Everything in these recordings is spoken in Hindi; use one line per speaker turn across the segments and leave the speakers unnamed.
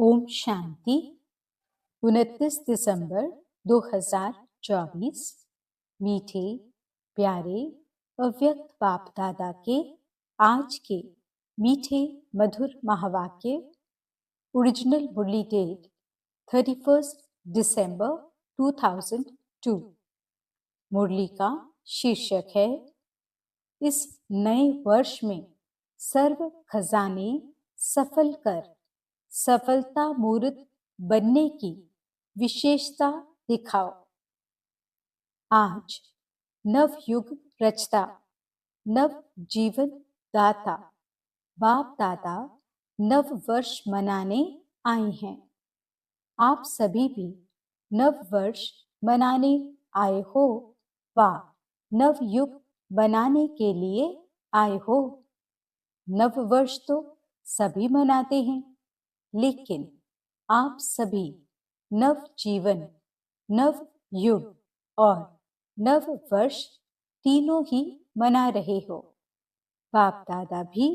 ओम शांति। 29 दिसंबर 2024। मीठे प्यारे अव्यक्त बाप दादा के आज के मीठे मधुर महावाक्य। ओरिजिनल मुरली डेट 31 दिसंबर 2002। मुरली का शीर्षक है, इस नए वर्ष में सर्व खजाने सफल कर सफलता मूर्त बनने की विशेषता दिखाओ। आज नव युग रचता, नव जीवन दाता बाप दादा नव वर्ष मनाने आए हैं। आप सभी भी नव वर्ष मनाने आए हो व नव युग बनाने के लिए आए हो। नव वर्ष तो सभी मनाते हैं, लेकिन आप सभी नव जीवन, नव युग और नव वर्ष तीनों ही मना रहे हो। बाप दादा भी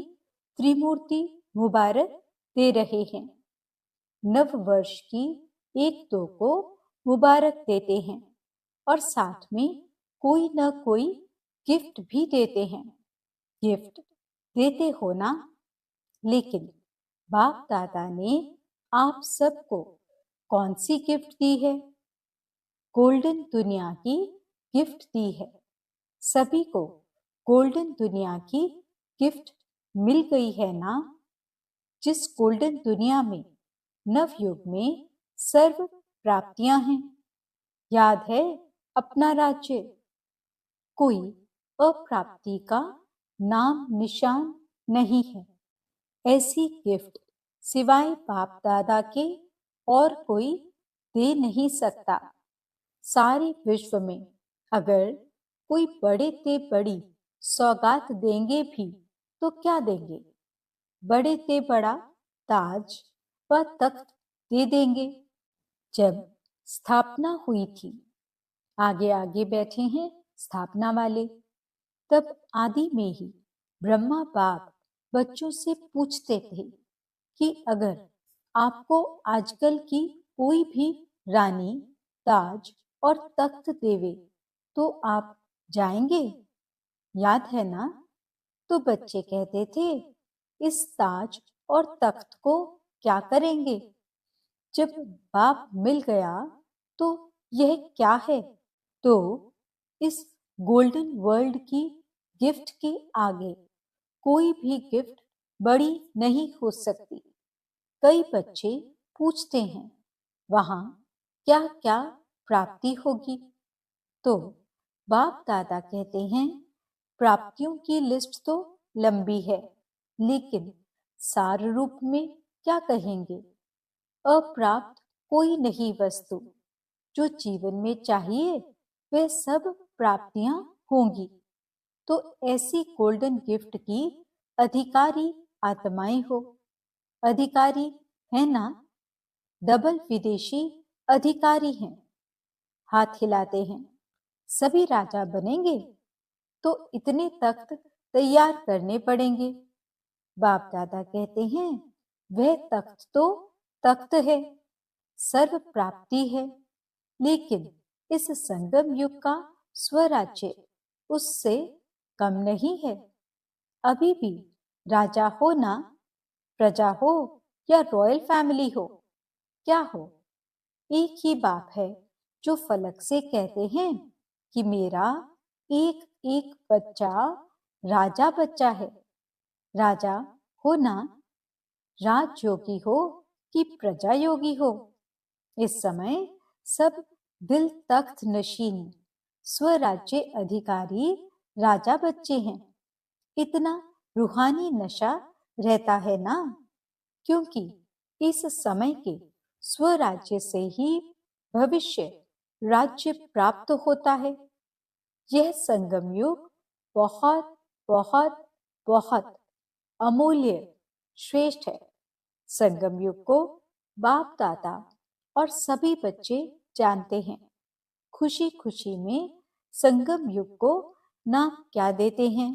त्रिमूर्ति मुबारक दे रहे हैं। नव वर्ष की 1-2 को मुबारक देते हैं और साथ में कोई न कोई गिफ्ट भी देते हैं। गिफ्ट देते हो ना, लेकिन बाप दादा ने आप सबको कौन सी गिफ्ट दी है? गोल्डन दुनिया की गिफ्ट दी है। सभी को गोल्डन दुनिया की गिफ्ट मिल गई है ना। जिस गोल्डन दुनिया में नवयुग में सर्व प्राप्तियां हैं। याद है अपना राज्य। कोई अप्राप्ति का नाम निशान नहीं है। ऐसी गिफ्ट सिवाय बाप दादा के और कोई दे नहीं सकता। सारे विश्व में अगर कोई बड़े ते बड़ी सौगात देंगे भी तो क्या देंगे? बड़े ते बड़ा ताज व तख्त दे देंगे। जब स्थापना हुई थी, आगे आगे बैठे हैं स्थापना वाले, तब आदि में ही ब्रह्मा बाप बच्चों से पूछते थे कि अगर आपको आजकल की कोई भी रानी ताज और तख्त देवे तो आप जाएंगे? याद है ना? तो बच्चे कहते थे, इस ताज और तख्त को क्या करेंगे? जब बाप मिल गया तो यह क्या है? तो इस गोल्डन वर्ल्ड की गिफ्ट के आगे कोई भी गिफ्ट बड़ी नहीं हो सकती। कई बच्चे पूछते हैं, वहां क्या क्या प्राप्ति होगी? तो बाप दादा कहते हैं, प्राप्तियों की लिस्ट तो लंबी है, लेकिन सार रूप में क्या कहेंगे? अप्राप्त कोई नहीं वस्तु। जो जीवन में चाहिए वह सब प्राप्तियां होंगी। तो ऐसी गोल्डन गिफ्ट की अधिकारी आत्माएं हो। अधिकारी है ना? डबल विदेशी अधिकारी हैं। हाथ हिलाते हैं। सभी राजा बनेंगे तो इतने तख्त तैयार करने पड़ेंगे। बाप दादा कहते हैं, वह तख्त तो तख्त है, सर्व प्राप्ति है, लेकिन इस संगम युग का स्वराज्य उससे कम नहीं है। अभी भी राजा हो ना, प्रजा हो या रॉयल फैमिली हो, क्या हो, एक ही बाप है जो फलक से कहते हैं कि मेरा एक एक बच्चा राजा बच्चा है। राजा हो ना, राज योगी हो कि प्रजा योगी हो, इस समय सब दिल तख्त नशीन स्वराज्य अधिकारी राजा बच्चे हैं। इतना रूहानी नशा रहता है ना, क्योंकि इस समय के स्वराज्य से ही भविष्य राज्य प्राप्त होता है। यह संगम युग बहुत बहुत बहुत अमूल्य श्रेष्ठ है। संगम युग को बाप दादा और सभी बच्चे जानते हैं। खुशी खुशी में संगम युग को नाम क्या देते हैं?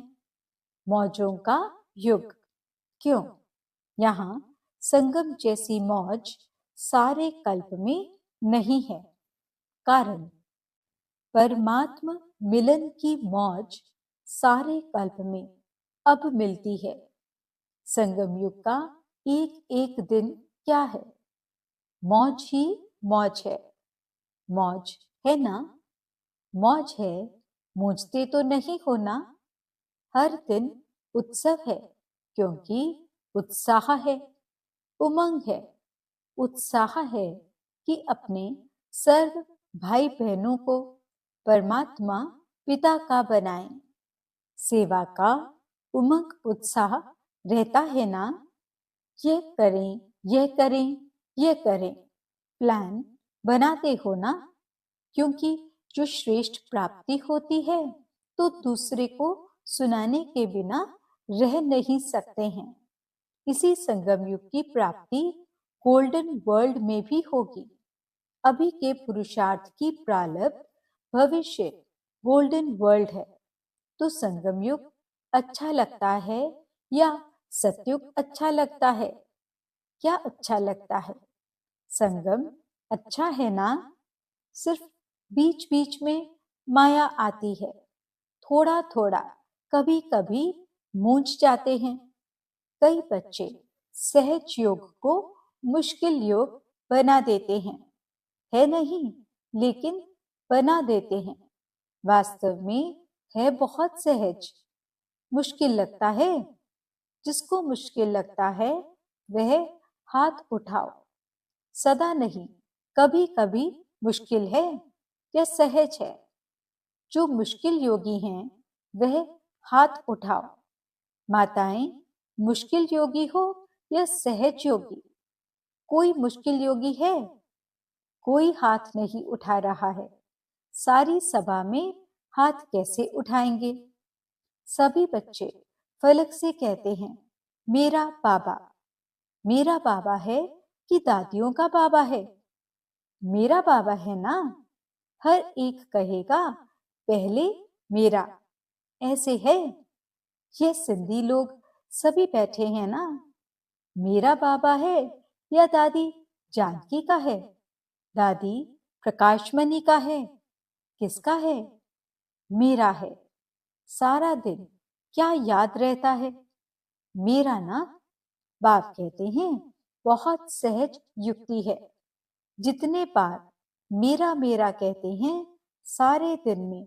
मौजों का युग। क्यों? यहाँ संगम जैसी मौज सारे कल्प में नहीं है। कारण परमात्मा मिलन की मौज सारे कल्प में अब मिलती है। संगम युग का एक एक दिन क्या है? मौज ही मौज है। मौज है ना? मौज है, मूझते तो नहीं हो ना? हर दिन उत्सव है, क्योंकि उत्साह है, उमंग है, उत्साह है कि अपने सर्व भाई बहनों को परमात्मा पिता का बनाएं। सेवा का उमंग उत्साह रहता है ना? ये करें, यह करें, यह करें, प्लान बनाते हो ना? क्योंकि जो श्रेष्ठ प्राप्ति होती है तो दूसरे को सुनाने के बिना रह नहीं सकते हैं। इसी संगम युग की प्राप्ति गोल्डन वर्ल्ड में भी होगी। अभी के पुरुषार्थ की प्रारब्ध भविष्य गोल्डन वर्ल्ड है। तो संगम युग अच्छा लगता है या सतयुग अच्छा लगता है? क्या अच्छा लगता है? संगम अच्छा है ना? सिर्फ बीच बीच में माया आती है, थोड़ा थोड़ा, कभी कभी मूंझ जाते हैं। कई बच्चे सहज योग को मुश्किल योग बना देते हैं, है नहीं, लेकिन बना देते हैं। वास्तव में है बहुत सहज। मुश्किल लगता है? जिसको मुश्किल लगता है वह हाथ उठाओ। सदा नहीं, कभी कभी मुश्किल है या सहज है? जो मुश्किल योगी हैं वह हाथ उठाओ। माताएं मुश्किल योगी हो या सहज योगी? कोई मुश्किल योगी है? कोई हाथ नहीं उठा रहा है। सारी सभा में हाथ कैसे उठाएंगे? सभी बच्चे फलक से कहते हैं, मेरा बाबा। मेरा बाबा है कि दादियों का बाबा है? मेरा बाबा है ना? हर एक कहेगा पहले मेरा। ऐसे है? ये सिंधी लोग सभी बैठे हैं ना? मेरा बाबा है या दादी जानकी का है? दादी प्रकाशमणि का है? किसका है? मेरा है। सारा दिन क्या याद रहता है? मेरा ना? बाप कहते हैं बहुत सहज युक्ति है। जितने बार मेरा मेरा कहते हैं सारे दिन में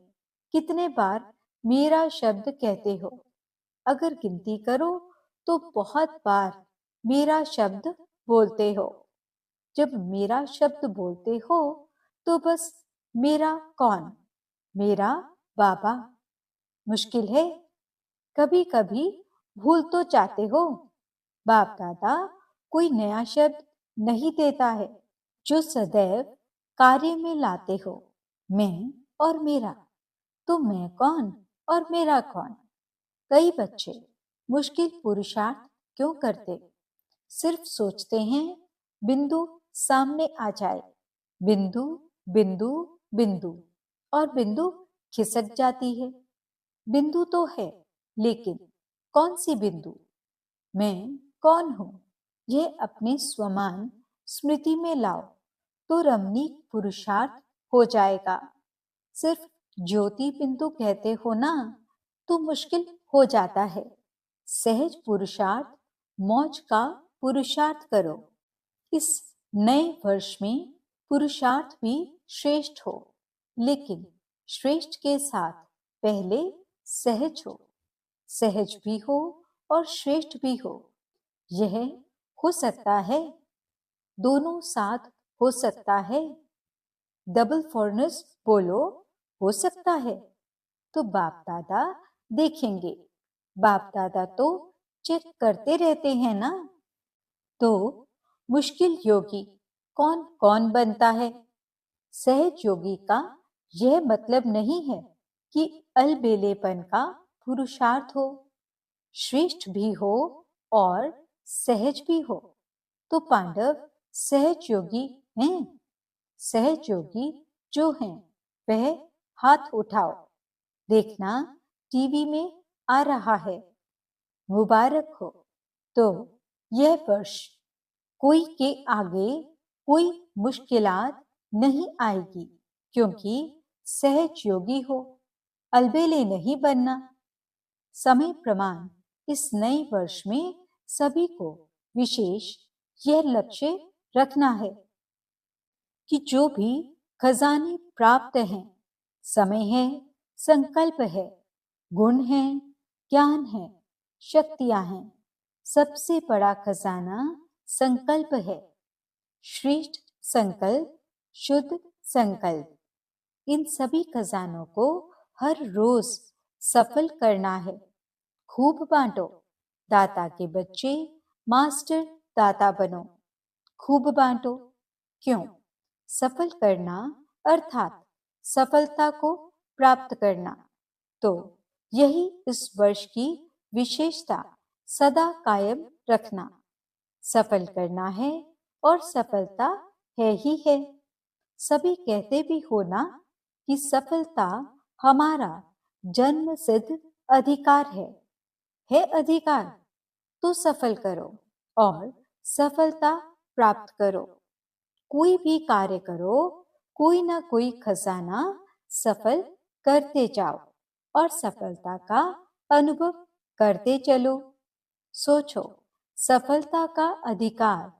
कितने बार मेरा शब्द कहते हो? अगर गिनती करो तो बहुत बार मेरा शब्द बोलते हो। जब मेरा शब्द बोलते हो तो बस मेरा कौन? मेरा बाबा। मुश्किल है? कभी कभी भूल तो जाते हो। बाप दादा कोई नया शब्द नहीं देता है, जो सदैव कार्य में लाते हो। मैं और मेरा। तो मैं कौन और मेरा कौन? कई बच्चे मुश्किल पुरुषार्थ क्यों करते? सिर्फ सोचते हैं बिंदु सामने आ जाए। बिंदु, बिंदु, बिंदु, और बिंदु खिसक जाती है। बिंदु तो है, लेकिन कौन सी बिंदु? मैं कौन हूं? यह अपने स्वमान स्मृति में लाओ तो रमणीक पुरुषार्थ हो जाएगा। सिर्फ ज्योति बिंदु कहते हो ना तो मुश्किल हो जाता है। सहज पुरुषार्थ मौज का पुरुषार्थ करो। इस नए वर्ष में पुरुषार्थ भी श्रेष्ठ हो, लेकिन श्रेष्ठ के साथ पहले सहज हो। सहज भी हो और श्रेष्ठ भी हो, यह हो सकता है। दोनों साथ हो सकता है। डबल फॉरनेस बोलो, हो सकता है। तो बाप दादा देखेंगे। बाप दादा तो चेक करते रहते हैं ना। तो मुश्किल योगी कौन कौन बनता है? सहज योगी का यह मतलब नहीं है कि अलबेलेपन का पुरुषार्थ हो। श्रेष्ठ भी हो और सहज भी हो। तो पांडव सहज योगी हैं। सहज योगी जो हैं वह हाथ उठाओ। देखना टीवी में आ रहा है। मुबारक हो। तो यह वर्ष कोई के आगे कोई मुश्किलात नहीं आएगी, क्योंकि सहज योगी हो, अलबेले नहीं बनना। समय प्रमाण इस नए वर्ष में सभी को विशेष यह लक्ष्य रखना है कि जो भी खजाने प्राप्त हैं, समय है, संकल्प है, गुण है, ज्ञान है, शक्तियां हैं, सबसे बड़ा खजाना संकल्प है। श्रेष्ठ संकल्प, शुद्ध संकल्प, इन सभी खजानों को हर रोज सफल करना है। खूब बांटो, दाता के बच्चे मास्टर दाता बनो। खूब बांटो, क्यों? सफल करना अर्थात सफलता को प्राप्त करना। तो यही इस वर्ष की विशेषता सदा कायम रखना। सफल करना है और सफलता है ही है। सभी कहते भी हो ना कि सफलता हमारा जन्म सिद्ध अधिकार है अधिकार, तो सफल करो और सफलता प्राप्त करो। कोई भी कार्य करो, कोई ना कोई खजाना सफल करते जाओ और सफलता का अनुभव करते चलो। सोचो, सफलता का अधिकार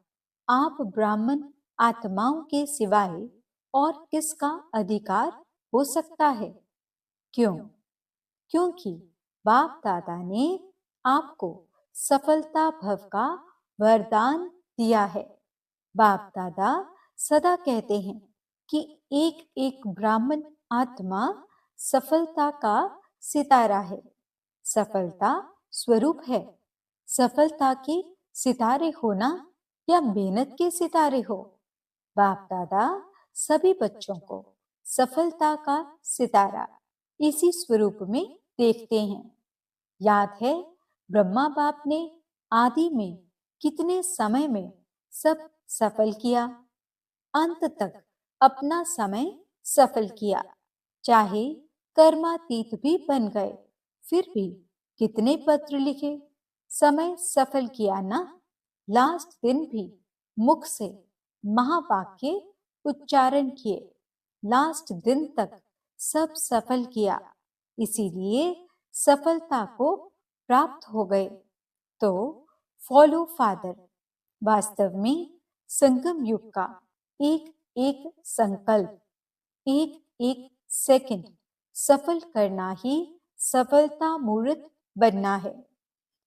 आप ब्राह्मण आत्माओं के सिवाय और किसका अधिकार हो सकता है? क्यों? क्योंकि बाप दादा ने आपको सफलता भव का वरदान दिया है। बाप दादा सदा कहते हैं कि एक एक ब्राह्मण आत्मा सफलता का सितारा है, सफलता स्वरूप है। सफलता के सितारे हो ना या मेहनत के सितारे हो, बाप दादा सभी बच्चों को सफलता का सितारा इसी स्वरूप में देखते हैं। याद है ब्रह्मा बाप ने आदि में कितने समय में सब सफल किया, अंत तक अपना समय सफल किया। चाहे कर्मातीत भी बन गए, फिर भी कितने पत्र लिखे, समय सफल किया ना। लास्ट दिन भी मुख से महावाक्य उच्चारण किए, लास्ट दिन तक सब सफल किया, इसीलिए सफलता को प्राप्त हो गए। तो फॉलो फादर वास्तव में संगम युग का एक एक संकल्प, एक एक सेकंड सफल करना ही सफलता मूर्त बनना है।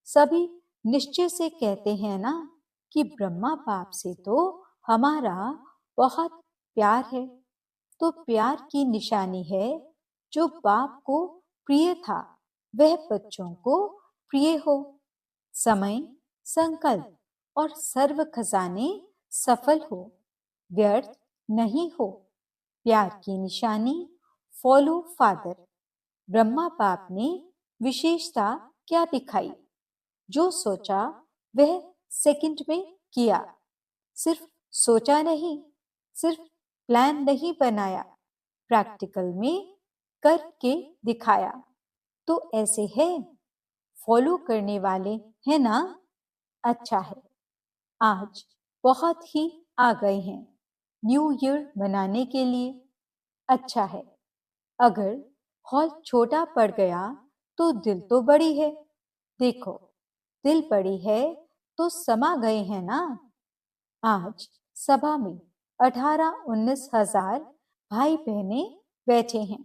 सभी निश्चय से कहते हैं ना कि ब्रह्मा बाप से तो हमारा बहुत प्यार है। तो प्यार की निशानी है, जो बाप को प्रिय था वह बच्चों को प्रिय हो। समय, संकल्प और सर्व खजाने सफल हो, व्यर्थ नहीं हो। प्यार की निशानी फॉलो फादर। ब्रह्मा बाप ने विशेषता क्या दिखाई? जो सोचा वह सेकंड में किया। सिर्फ सोचा नहीं, सिर्फ प्लान नहीं बनाया, प्रैक्टिकल में करके दिखाया। तो ऐसे है, फॉलो करने वाले हैं ना? अच्छा है, आज बहुत ही आ गए हैं न्यू ईयर मनाने के लिए। अच्छा है, अगर हॉल छोटा पड़ गया तो दिल तो बड़ी है। देखो, दिल बड़ी है तो समा गए हैं ना। आज सभा में 18-19 हजार भाई बहने बैठे हैं।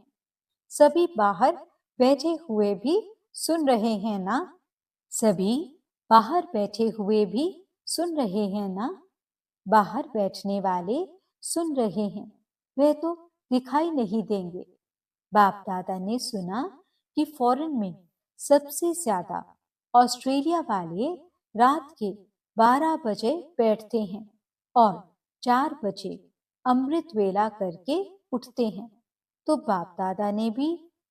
सभी बाहर बैठे हुए भी सुन रहे हैं ना। सभी बाहर बैठे हुए भी सुन रहे हैं ना। बाहर बैठने वाले सुन रहे हैं, वह तो दिखाई नहीं देंगे। बाप दादा ने सुना कि फॉरेन में सबसे ज्यादा ऑस्ट्रेलिया वाले रात के 12 बजे बैठते हैं और 4 बजे अमृत वेला करके उठते हैं। तो बाप दादा ने भी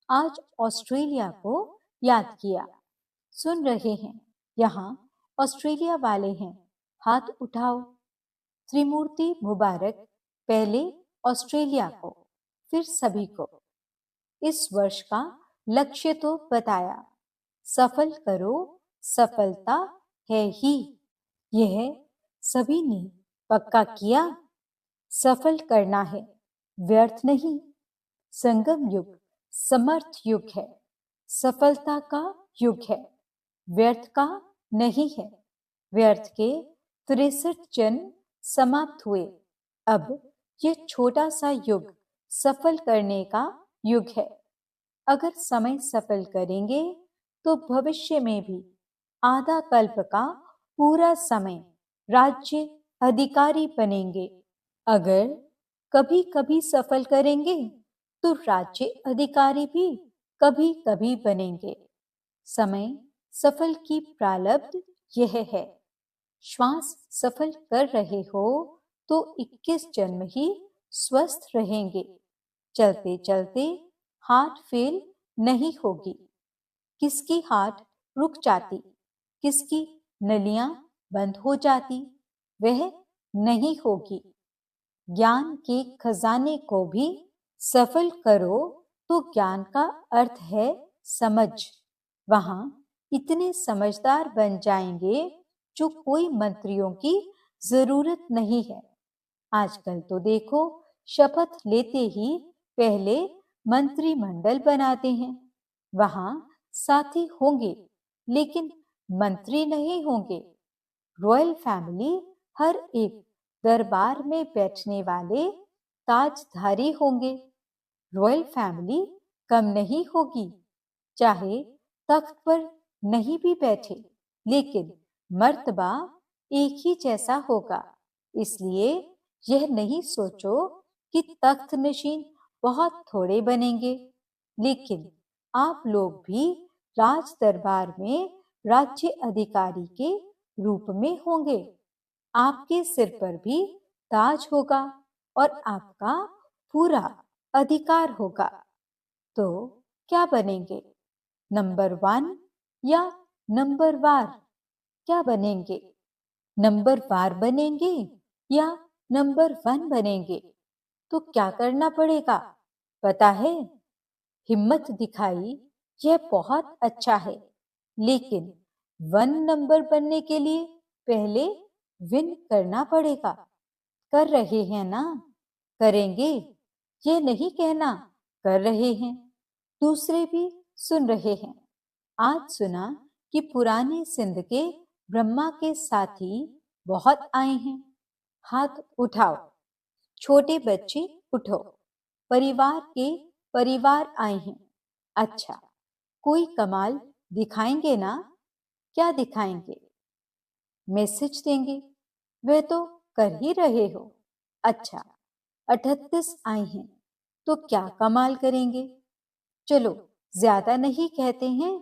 आज ऑस्ट्रेलिया को याद किया। सुन रहे हैं, यहाँ ऑस्ट्रेलिया वाले हैं, हाथ उठाओ। त्रिमूर्ति मुबारक, पहले ऑस्ट्रेलिया को, फिर सभी को। इस वर्ष का लक्ष्य तो बताया, सफल करो, सफलता है ही। यह सभी ने पक्का किया, सफल करना है, व्यर्थ नहीं। संगम युग समर्थ युग है, सफलता का युग है, व्यर्थ का नहीं है। व्यर्थ के 63 जन्म समाप्त हुए। अब ये छोटा सा युग सफल करने का युग है। अगर समय सफल करेंगे तो भविष्य में भी आधा कल्प का पूरा समय राज्य अधिकारी बनेंगे। अगर कभी कभी सफल करेंगे तो राज्य अधिकारी भी कभी कभी बनेंगे। समय सफल की प्रारब्ध यह है। श्वास सफल कर रहे हो तो 21 जन्म ही स्वस्थ रहेंगे। चलते चलते हार्ट फेल नहीं होगी। किसकी हार्ट रुक जाती, किसकी नलियां बंद हो जाती, वह नहीं होगी। ज्ञान के खजाने को भी सफल करो तो ज्ञान का अर्थ है समझ। वहां इतने समझदार बन जाएंगे जो कोई मंत्रियों की जरूरत नहीं है। आजकल तो देखो, शपथ लेते ही पहले मंत्रिमंडल बनाते हैं। वहां साथी होंगे लेकिन मंत्री नहीं होंगे। रॉयल फैमिली हर एक दरबार में बैठने वाले ताजधारी होंगे। रॉयल फैमिली कम नहीं होगी, चाहे तख्त पर नहीं भी बैठे, लेकिन मर्तबा एक ही जैसा होगा। इसलिए यह नहीं सोचो कि तख्त नशीन बहुत थोड़े बनेंगे, लेकिन आप लोग भी राज दरबार में राज्य अधिकारी के रूप में होंगे। आपके सिर पर भी ताज होगा और आपका पूरा अधिकार होगा। तो क्या बनेंगे, नंबर 1 या नंबर वार? क्या बनेंगे, नंबर वार बनेंगे या नंबर 1 बनेंगे? तो क्या करना पड़ेगा पता है? हिम्मत दिखाई, यह बहुत अच्छा है, लेकिन 1 नंबर बनने के लिए पहले विन करना पड़ेगा। कर रहे हैं ना? करेंगे, ये नहीं कहना कर रहे हैं। दूसरे भी सुन रहे हैं। आज सुना कि पुराने सिंध के ब्रह्मा के साथी बहुत आए हैं। हाथ उठाओ, छोटे बच्चे उठो। परिवार के परिवार आए हैं। अच्छा, कोई कमाल दिखाएंगे ना? क्या दिखाएंगे? मैसेज देंगे, वह तो कर ही रहे हो। अच्छा, 38 आए हैं तो क्या कमाल करेंगे? चलो, ज्यादा नहीं कहते हैं,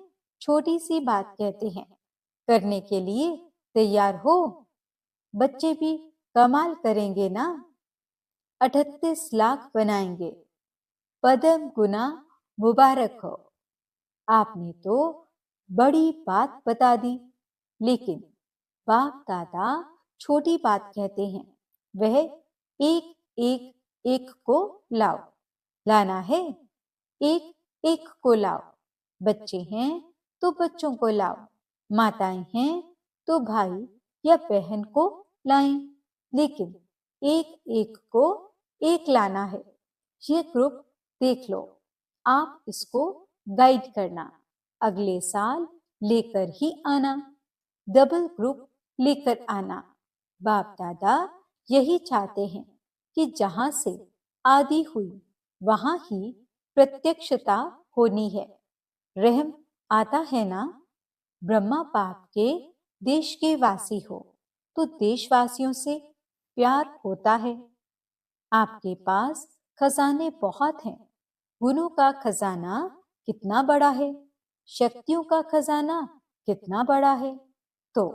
छोटी सी बात कहते हैं। करने के लिए तैयार हो? बच्चे भी कमाल करेंगे ना? 38 लाख बनाएंगे। पदम गुना मुबारक हो। आपने तो बड़ी बात बता दी, लेकिन बाप दादा छोटी बात कहते हैं। वह एक एक एक को लाओ। लाना है, एक एक को लाओ। बच्चे हैं तो बच्चों को लाओ। माताएं हैं तो भाई या बहन को लाएं, लेकिन एक एक को एक लाना है। ये ग्रुप देख लो, आप इसको गाइड करना। अगले साल लेकर ही आना। डबल ग्रुप लेकर आना। बाप दादा यही चाहते हैं कि जहां से आदि हुई वहां ही प्रत्यक्षता होनी है। रहम आता है ना? ब्रह्मा बाप के देश के वासी हो तो देशवासियों से प्यार होता है। आपके पास खजाने बहुत हैं। गुणों का खजाना कितना बड़ा है, शक्तियों का खजाना कितना बड़ा है। तो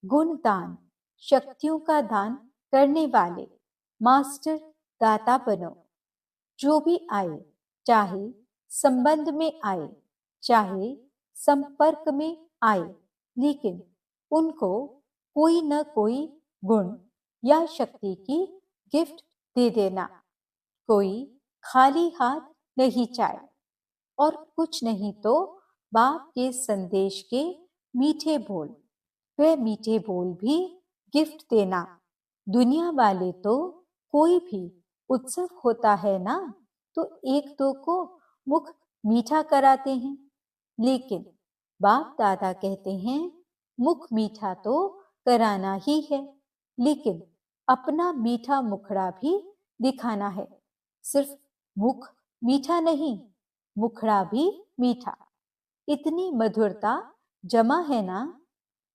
गुण दान, शक्तियों का दान करने वाले मास्टर दाता बनो। जो भी आए, चाहे संबंध में आए, चाहे संपर्क में आए, लेकिन उनको कोई न कोई गुण या शक्ति की गिफ्ट दे देना। कोई खाली हाथ नहीं जाए। और कुछ नहीं तो बाप के संदेश के मीठे बोल। वह मीठे बोल भी गिफ्ट देना। दुनिया वाले तो कोई भी उत्सव होता है ना, तो एक दो को मुख मीठा कराते हैं, लेकिन बाप दादा कहते हैं मुख मीठा तो कराना ही है, लेकिन अपना मीठा मुखड़ा भी दिखाना है। सिर्फ मुख मीठा नहीं, मुखड़ा भी मीठा। इतनी मधुरता जमा है ना,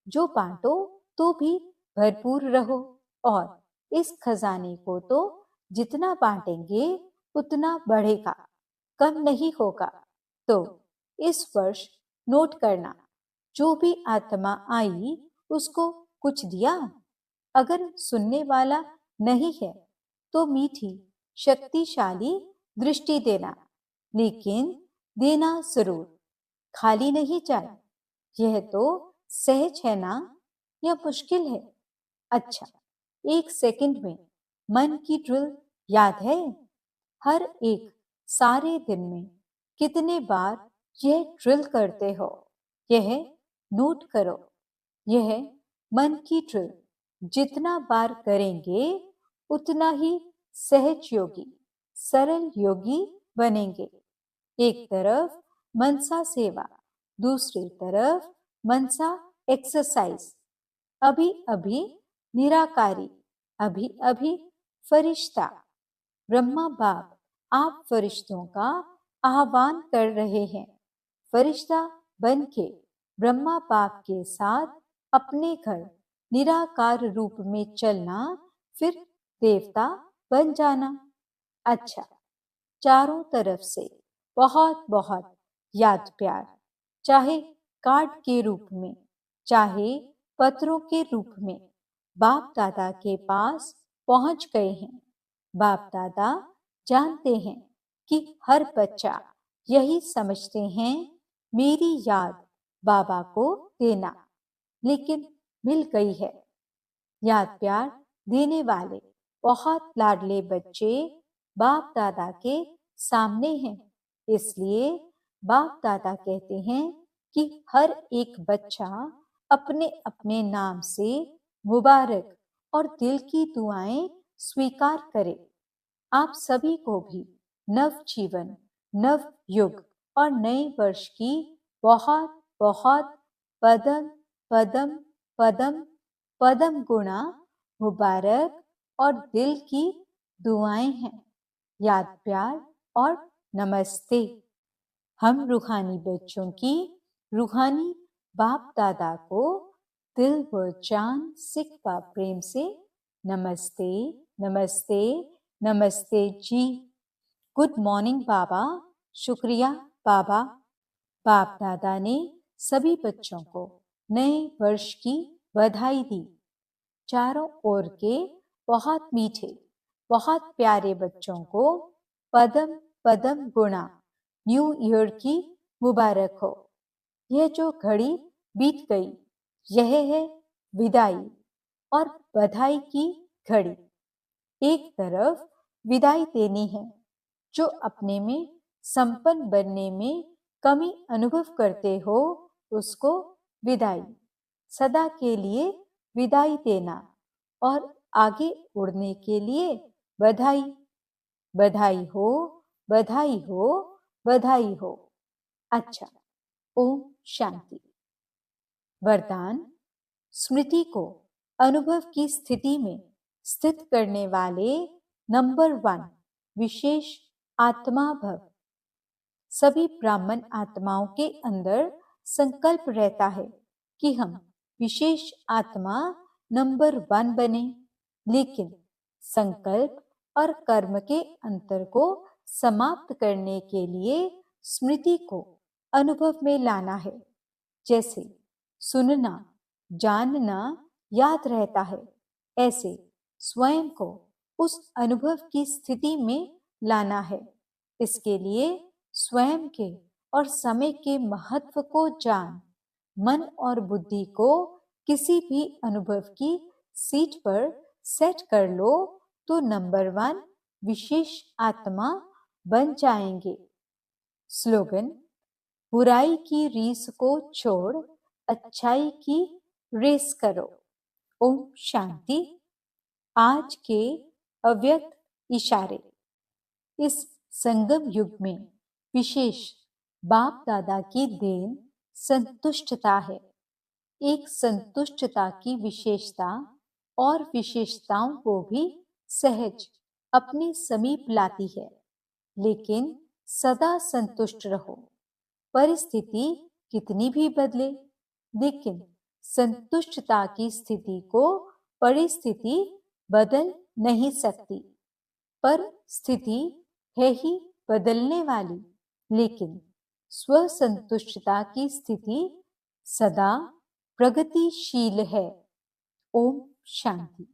जो बांटो तो भी भरपूर रहो, और इस खजाने को तो जितना बांटेंगे उतना बढ़ेगा, कम नहीं होगा। तो इस वर्ष नोट करना, जो भी आत्मा आई उसको कुछ दिया। अगर सुनने वाला नहीं है तो मीठी शक्तिशाली दृष्टि देना, लेकिन देना जरूर, खाली नहीं जाए। यह तो सहज है ना, या मुश्किल है? अच्छा, 1 सेकंड में मन की ड्रिल याद है? हर एक सारे दिन में कितने बार यह ड्रिल करते हो, यह नोट करो। यह मन की ड्रिल जितना बार करेंगे उतना ही सहज योगी, सरल योगी बनेंगे। एक तरफ मनसा सेवा, दूसरी तरफ मनसा एक्सरसाइज। अभी अभी निराकारी, अभी अभी फरिश्ता। ब्रह्मा बाप आप फरिश्तों का आह्वान कर रहे हैं। फरिश्ता बन के ब्रह्मा बाप के साथ अपने घर निराकार रूप में चलना, फिर देवता बन जाना। अच्छा, चारों तरफ से बहुत बहुत याद प्यार, चाहे कार्ड के रूप में, चाहे पत्रों के रूप में, बाप दादा के पास पहुंच गए हैं। बाप दादा जानते हैं कि हर बच्चा यही समझते हैं, मेरी याद बाबा को देना, लेकिन मिल गई है। याद प्यार देने वाले बहुत लाडले बच्चे बाप दादा के सामने हैं, इसलिए बाप दादा कहते हैं कि हर एक बच्चा अपने अपने नाम से मुबारक और दिल की दुआएं स्वीकार करे। आप सभी को भी नव जीवन, नव युग और नए वर्ष की बहुत बहुत पदम पदम पदम पदम गुणा मुबारक और दिल की दुआएं हैं। याद प्यार और नमस्ते। हम रूहानी बच्चों की रूहानी बाप दादा को दिल व जान सिक व प्रेम से नमस्ते नमस्ते नमस्ते जी। गुड मॉर्निंग बाबा, शुक्रिया बाबा। बाप दादा ने सभी बच्चों को नए वर्ष की बधाई दी। चारों ओर के बहुत मीठे, बहुत प्यारे बच्चों को पदम पदम गुणा न्यू ईयर की मुबारक हो। यह जो घड़ी बीत गई, यह है विदाई और बधाई की घड़ी। एक तरफ विदाई देनी है, जो अपने में संपन्न बनने में कमी अनुभव करते हो, उसको विदाई। सदा के लिए विदाई देना और आगे उड़ने के लिए बधाई। बधाई हो, बधाई हो, बधाई हो। अच्छा, ओम शांति। वरदान: स्मृति को अनुभव की स्थिति में स्थित करने वाले नंबर 1 विशेष आत्मा भव। सभी ब्राह्मण आत्माओं के अंदर संकल्प रहता है कि हम विशेष आत्मा नंबर 1 बने, लेकिन संकल्प और कर्म के अंतर को समाप्त करने के लिए स्मृति को अनुभव में लाना है। जैसे सुनना, जानना याद रहता है, ऐसे स्वयं को उस अनुभव की स्थिति में लाना है। इसके लिए स्वयं के और समय के महत्व को जान, मन और बुद्धि को किसी भी अनुभव की सीट पर सेट कर लो, तो नंबर 1 विशेष आत्मा बन जाएंगे। स्लोगन: बुराई की रीस को छोड़ अच्छाई की रेस करो। ओम शांति। आज के अव्यक्त इशारे। इस संगम युग में विशेष बाप दादा की देन संतुष्टता है। एक संतुष्टता की विशेषता और विशेषताओं को भी सहज अपने समीप लाती है, लेकिन सदा संतुष्ट रहो। परिस्थिति कितनी भी बदले, लेकिन संतुष्टता की स्थिति को परिस्थिति बदल नहीं सकती। पर स्थिति है ही बदलने वाली, लेकिन स्वसंतुष्टता की स्थिति सदा प्रगतिशील है। ओम शांति।